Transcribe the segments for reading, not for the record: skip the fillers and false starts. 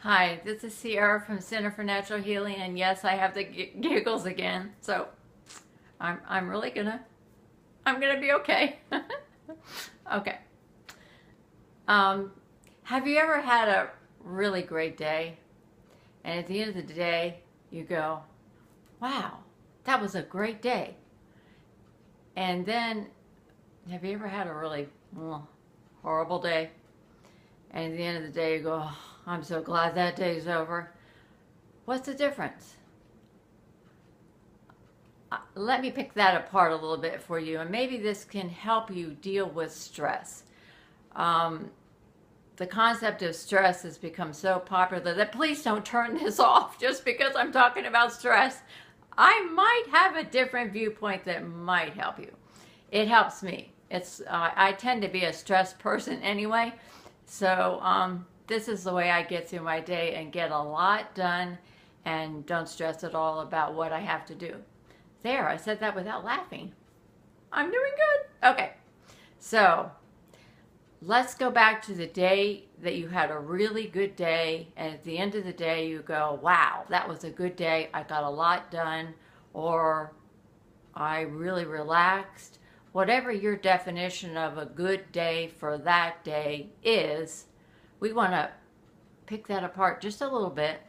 Hi, this is Sierra from Center for Natural Healing, and yes, I have the giggles again. So I'm really gonna be okay. Okay. Um, have you ever had a really great day, and at the end of the day, you go, "Wow, that was a great day," and then have you ever had a really horrible day, and at the end of the day, you go, oh, "I'm so glad that day's over." What's the difference? Let me pick that apart a little bit for you, and maybe this can help you deal with stress. Um, the concept of stress has become so popular that please don't turn this off just because I'm talking about stress. I might have a different viewpoint that might help you. It helps me. I tend to be a stressed person anyway, so this is the way I get through my day and get a lot done and don't stress at all about what I have to do. There, I said that without laughing. I'm doing good. Okay, so let's go back to the day that you had a really good day, and at the end of the day, you go, wow, that was a good day. I got a lot done, or I really relaxed. Whatever your definition of a good day for that day is, we want to pick that apart just a little bit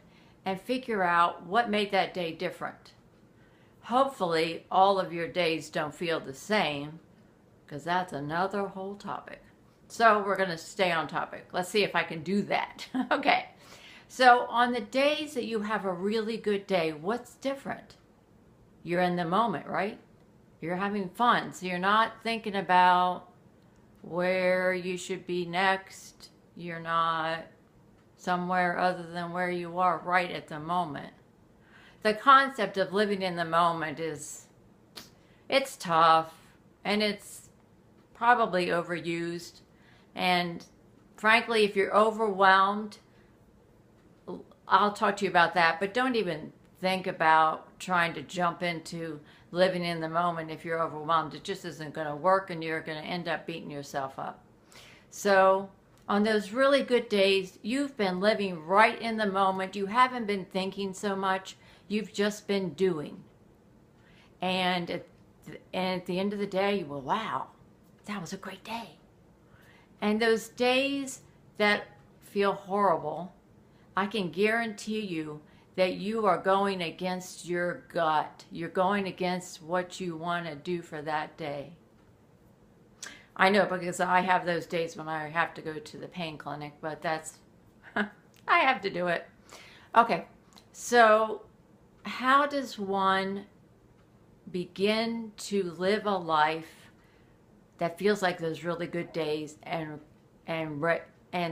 and figure out what made that day different. Hopefully, all of your days don't feel the same, because that's another whole topic. So we're going to stay on topic. Let's see if I can do that. Okay. So on the days that you have a really good day, what's different? You're in the moment, right? You're having fun. So you're not thinking about where you should be next. You're not somewhere other than where you are right at the moment. The concept of living in the moment it's tough, and it's probably overused. And frankly, if you're overwhelmed, I'll talk to you about that, but don't even think about trying to jump into living in the moment if you're overwhelmed. It just isn't going to work, and you're going to end up beating yourself up. So on those really good days, you've been living right in the moment. You haven't been thinking so much. You've just been doing. And at the end of the day, you go, wow, that was a great day. And those days that feel horrible, I can guarantee you that you are going against your gut. You're going against what you want to do for that day. I know, because I have those days when I have to go to the pain clinic, but that's, I have to do it. Okay, so how does one begin to live a life that feels like those really good days and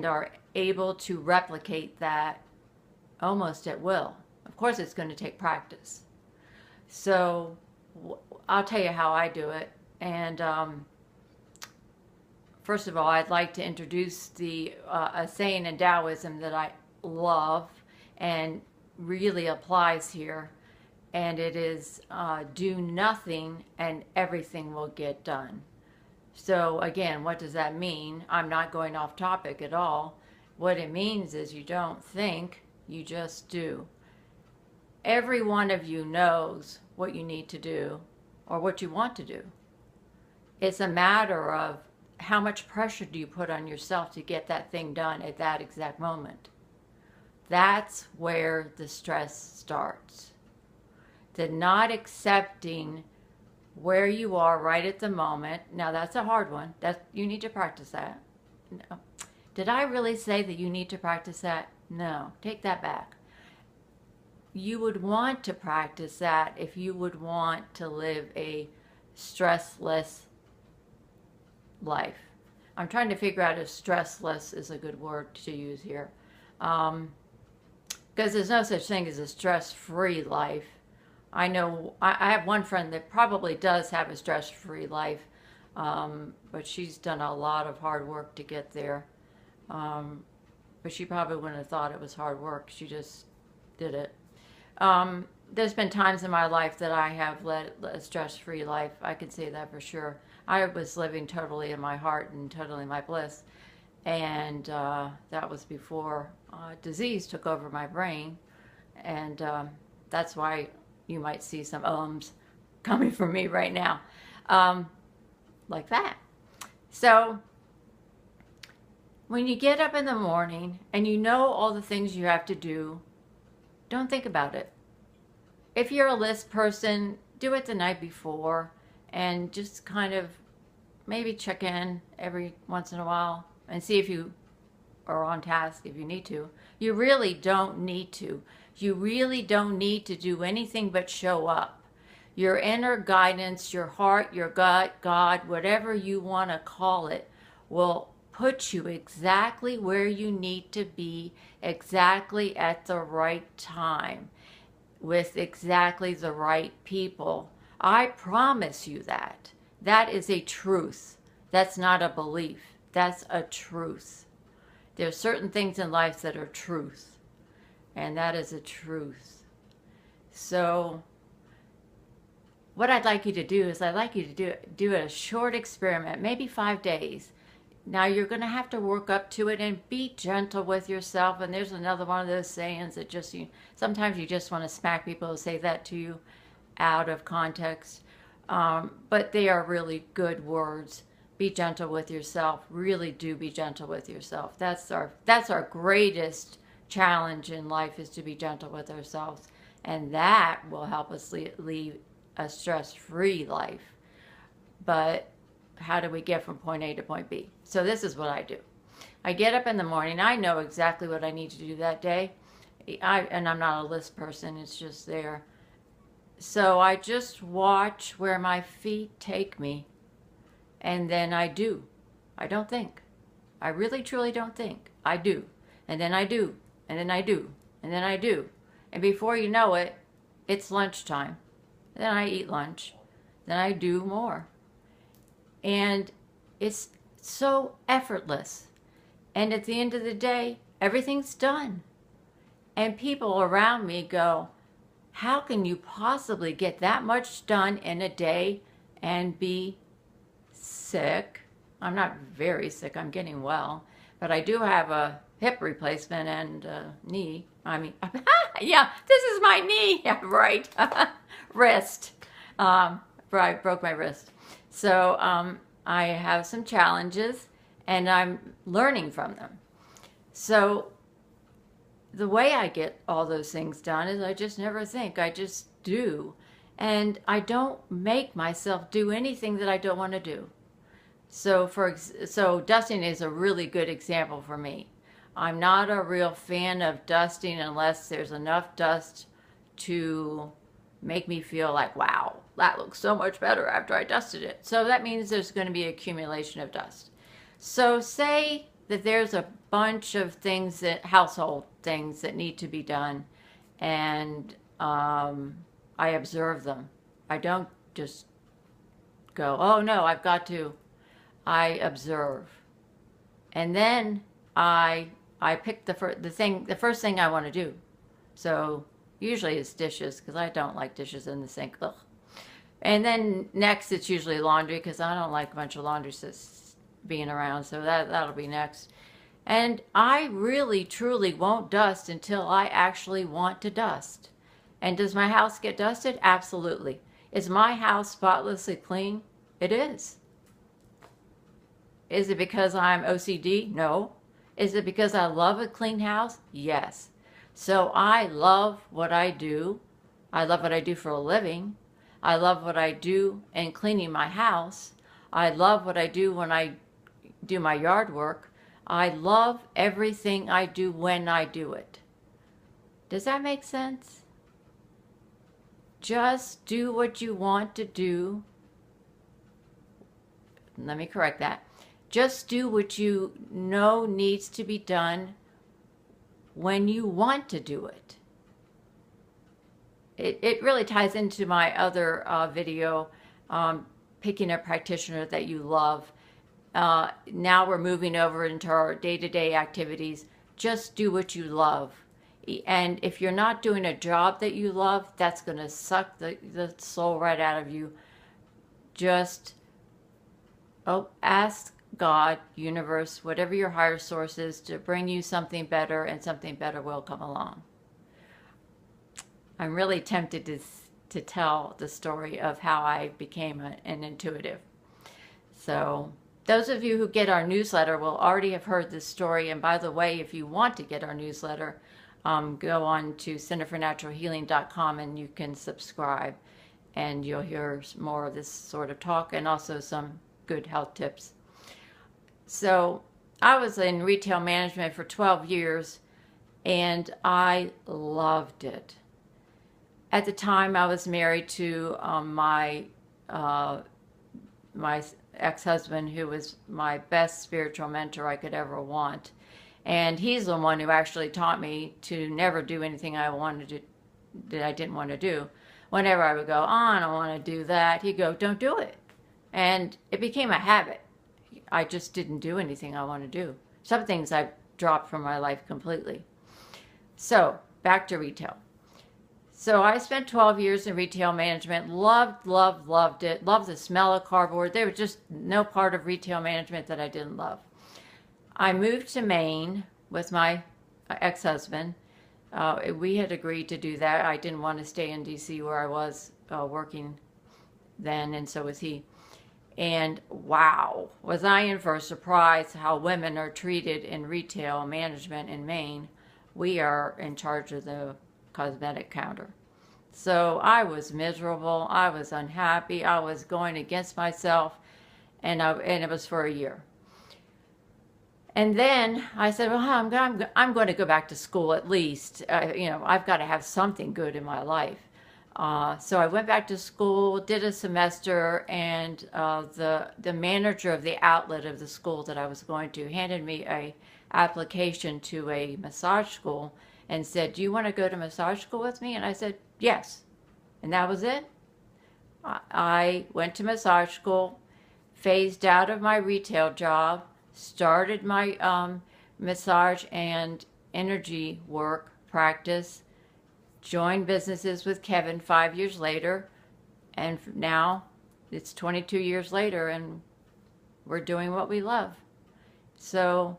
are able to replicate that almost at will? Of course, it's going to take practice. So I'll tell you how I do it. And first of all, I'd like to introduce a saying in Taoism that I love and really applies here. And it is, do nothing and everything will get done. So again, what does that mean? I'm not going off topic at all. What it means is you don't think, you just do. Every one of you knows what you need to do or what you want to do. It's a matter of how much pressure do you put on yourself to get that thing done at that exact moment. That's where the stress starts. The not accepting where you are right at the moment. Now that's a hard one. You need to practice that. No. Did I really say that you need to practice that? No, take that back. You would want to practice that if you would want to live a stressless life. I'm trying to figure out if stressless is a good word to use here. Because there's no such thing as a stress-free life. I know I have one friend that probably does have a stress-free life, but she's done a lot of hard work to get there. But she probably wouldn't have thought it was hard work. She just did it. There's been times in my life that I have led a stress-free life. I can say that for sure. I was living totally in my heart and totally in my bliss. And that was before disease took over my brain. And that's why you might see some ums coming from me right now, like that. So when you get up in the morning and you know all the things you have to do, don't think about it. If you're a list person, do it the night before and just kind of maybe check in every once in a while and see if you are on task if you need to. You really don't need to. You really don't need to do anything but show up. Your inner guidance, your heart, your gut, God, whatever you want to call it, will put you exactly where you need to be, exactly at the right time, with exactly the right people. I promise you that. That is a truth. That's not a belief. That's a truth. There's certain things in life that are truth, and that is a truth. So what I'd like you to do is I'd like you to do a short experiment, maybe 5 days. Now you're going to have to work up to it and be gentle with yourself. And there's another one of those sayings that just sometimes you just want to smack people who say that to you out of context. But they are really good words. Be gentle with yourself. Really do be gentle with yourself. That's our greatest challenge in life, is to be gentle with ourselves. And that will help us lead a stress-free life. But how do we get from point A to point B? So this is what I do. I get up in the morning. I know exactly what I need to do that day. And I'm not a list person. It's just there. So I just watch where my feet take me. And then I do. I don't think. I really, truly don't think. I do. And then I do. And then I do. And then I do. And before you know it, it's lunchtime. Then I eat lunch. Then I do more. And it's so effortless. And at the end of the day, everything's done. And people around me go, how can you possibly get that much done in a day and be sick? I'm not very sick. I'm getting well. But I do have a hip replacement and knee. I mean, yeah, this is my knee. Yeah, right. Wrist. I broke my wrist. So I have some challenges, and I'm learning from them. So the way I get all those things done is I just never think. I just do. And I don't make myself do anything that I don't want to do. So dusting is a really good example for me. I'm not a real fan of dusting unless there's enough dust to make me feel like, wow, that looks so much better after I dusted it. So that means there's going to be accumulation of dust. So say that there's a bunch of things, household things that need to be done, and I observe them. I don't just go, oh no, I've got to. I observe. And then I pick the first thing I want to do. So usually it's dishes, because I don't like dishes in the sink. Ugh. And then next it's usually laundry, because I don't like a bunch of laundry being around. So that'll be next. And I really, truly won't dust until I actually want to dust. And does my house get dusted? Absolutely. Is my house spotlessly clean? It is. Is it because I'm OCD? No. Is it because I love a clean house? Yes. So I love what I do. I love what I do for a living. I love what I do in cleaning my house. I love what I do when I do my yard work. I love everything I do when I do it. Does that make sense? Just do what you want to do. Let me correct that. Just do what you know needs to be done when you want to do it. It really ties into my other video, picking a practitioner that you love. Now we're moving over into our day-to-day activities. Just do what you love. And if you're not doing a job that you love, that's going to suck the soul right out of you. Just ask God, universe, whatever your higher source is, to bring you something better, and something better will come along. I'm really tempted to tell the story of how I became an intuitive. So those of you who get our newsletter will already have heard this story. And by the way, if you want to get our newsletter, go on to centerfornaturalhealing.com and you can subscribe, and you'll hear more of this sort of talk and also some good health tips. So I was in retail management for 12 years and I loved it. At the time, I was married to my ex-husband, who was my best spiritual mentor I could ever want. And he's the one who actually taught me to never do anything that I didn't want to do. Whenever I would go, I don't want to do that, he'd go, don't do it. And it became a habit. I just didn't do anything I want to do. Some things I've dropped from my life completely. So back to retail. So I spent 12 years in retail management, loved it, loved the smell of cardboard. There was just no part of retail management that I didn't love. I moved to Maine with my ex-husband. We had agreed to do that. I didn't want to stay in DC where I was working then, and so was he. And wow, was I in for a surprise how women are treated in retail management in Maine. We are in charge of the cosmetic counter. So I was miserable. I was unhappy. I was going against myself, and it was for a year. And then I said, well, I'm going to go back to school at least. I've got to have something good in my life. So I went back to school, did a semester, and the manager of the outlet of the school that I was going to handed me a application to a massage school and said, do you want to go to massage school with me? And I said, yes. And that was it. I went to massage school, phased out of my retail job, started my massage and energy work practice, joined businesses with Kevin 5 years later, and now it's 22 years later and we're doing what we love. So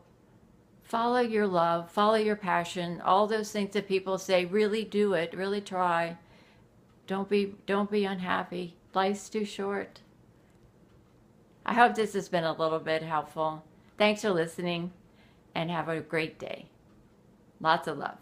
follow your love, follow your passion, all those things that people say, really do it, really try. Don't be unhappy. Life's too short. I hope this has been a little bit helpful. Thanks for listening and have a great day. Lots of love.